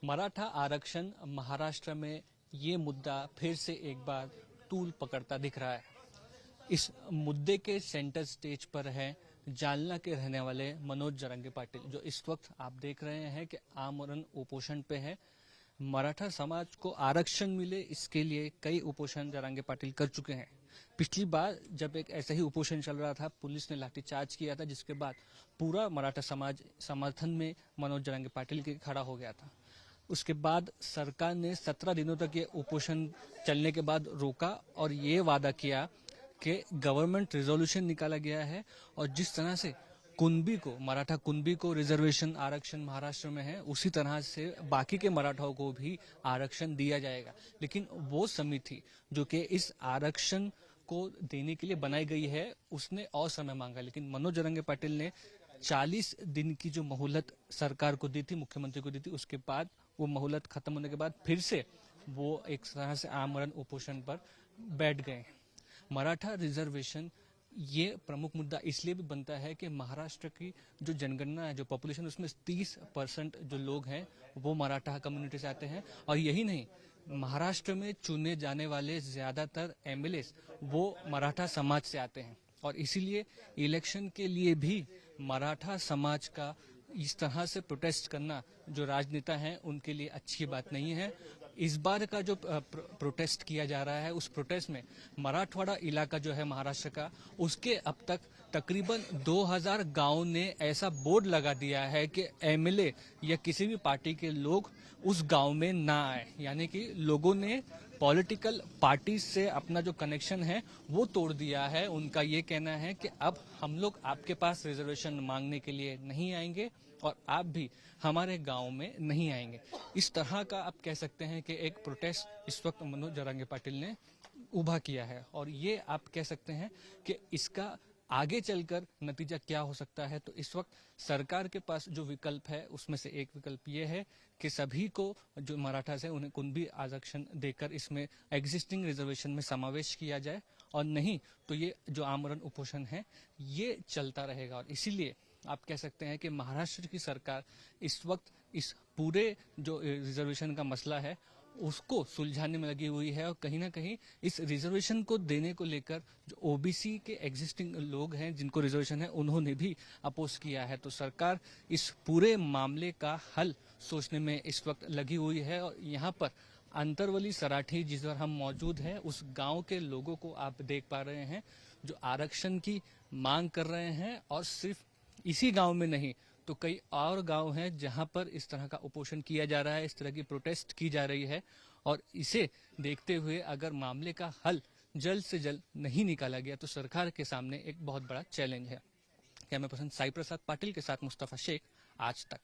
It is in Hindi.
मराठा आरक्षण महाराष्ट्र में ये मुद्दा फिर से एक बार तूल पकड़ता दिख रहा है। इस मुद्दे के सेंटर स्टेज पर है जालना के रहने वाले मनोज जरंगे पाटिल, जो इस वक्त आप देख रहे हैं कि आमरण उपोषण पे है। मराठा समाज को आरक्षण मिले, इसके लिए कई उपोषण जरंगे पाटिल कर चुके हैं। पिछली बार जब एक ऐसा ही उपोषण चल रहा था, पुलिस ने लाठीचार्ज किया था, जिसके बाद पूरा मराठा समाज समर्थन में मनोज जरंगे पाटिल के खड़ा हो गया था। उसके बाद सरकार ने 17 दिनों तक ये उपोषण चलने के बाद रोका और ये वादा किया कि गवर्नमेंट रिजोल्यूशन निकाला गया है और जिस तरह से कुंबी को, मराठा कुंबी को रिजर्वेशन आरक्षण महाराष्ट्र में है, उसी तरह से बाकी के मराठाओं को भी आरक्षण दिया जाएगा। लेकिन वो समिति जो कि इस आरक्षण को देने के लिए बनाई गई है, उसने और समय मांगा। लेकिन मनोज जरंगे पाटिल ने 40 दिन की जो मोहलत सरकार को दी थी, मुख्यमंत्री को दी थी, उसके बाद वो मोहलत खत्म होने के बाद फिर से वो एक तरह से आमरण उपोषण पर बैठ गए। मराठा रिजर्वेशन ये प्रमुख मुद्दा इसलिए भी बनता है कि महाराष्ट्र की जो जनगणना है, जो पॉपुलेशन, उसमें 30% जो लोग हैं वो मराठा कम्युनिटी से आते हैं। और यही नहीं, महाराष्ट्र में चुने जाने वाले ज्यादातर एमएलए वो मराठा समाज से आते हैं और इसीलिए इलेक्शन के लिए भी मराठा समाज का इस तरह से प्रोटेस्ट करना जो राजनेता हैं उनके लिए अच्छी बात नहीं है। इस बार का जो प्रोटेस्ट किया जा रहा है, उस प्रोटेस्ट में मराठवाड़ा इलाका जो है महाराष्ट्र का, उसके अब तक तकरीबन 2000 गांव ने ऐसा बोर्ड लगा दिया है कि एमएलए या किसी भी पार्टी के लोग उस गांव में ना आए। यानी कि लोगों ने पॉलिटिकल पार्टी से अपना जो कनेक्शन है वो तोड़ दिया है। उनका ये कहना है कि अब हम लोग आपके पास रिजर्वेशन मांगने के लिए नहीं आएंगे और आप भी हमारे गांव में नहीं आएंगे। इस तरह का आप कह सकते हैं कि एक प्रोटेस्ट इस वक्त मनोज जरंगे पाटिल ने उभा किया है और ये आप कह सकते हैं कि इसका आगे चलकर नतीजा क्या हो सकता है। तो इस वक्त सरकार के पास जो विकल्प है उसमें से एक विकल्प ये है कि सभी को जो मराठा से उन्हें कुंभी आरक्षण देकर इसमें एग्जिस्टिंग रिजर्वेशन में समावेश किया जाए, और नहीं तो ये जो आमरण उपोषण है ये चलता रहेगा। और इसीलिए आप कह सकते हैं कि महाराष्ट्र की सरकार इस वक्त इस पूरे जो रिजर्वेशन का मसला है उसको सुलझाने में लगी हुई है और कहीं ना कहीं इस रिजर्वेशन को देने को लेकर जो ओबीसी के एग्जिस्टिंग लोग हैं जिनको रिजर्वेशन है, उन्होंने भी अपोज किया है। तो सरकार इस पूरे मामले का हल सोचने में इस वक्त लगी हुई है। और यहाँ पर अंतरवली सराठी जिस पर हम मौजूद हैं, उस गांव के लोगों को आप देख पा रहे हैं जो आरक्षण की मांग कर रहे हैं। और सिर्फ इसी गांव में नहीं तो कई और गांव हैं जहां पर इस तरह का उपोषण किया जा रहा है, इस तरह की प्रोटेस्ट की जा रही है। और इसे देखते हुए अगर मामले का हल जल्द से जल्द नहीं निकाला गया तो सरकार के सामने एक बहुत बड़ा चैलेंज है। कैमरा पर्सन साई प्रसाद पाटिल के साथ मुस्तफा शेख, आज तक।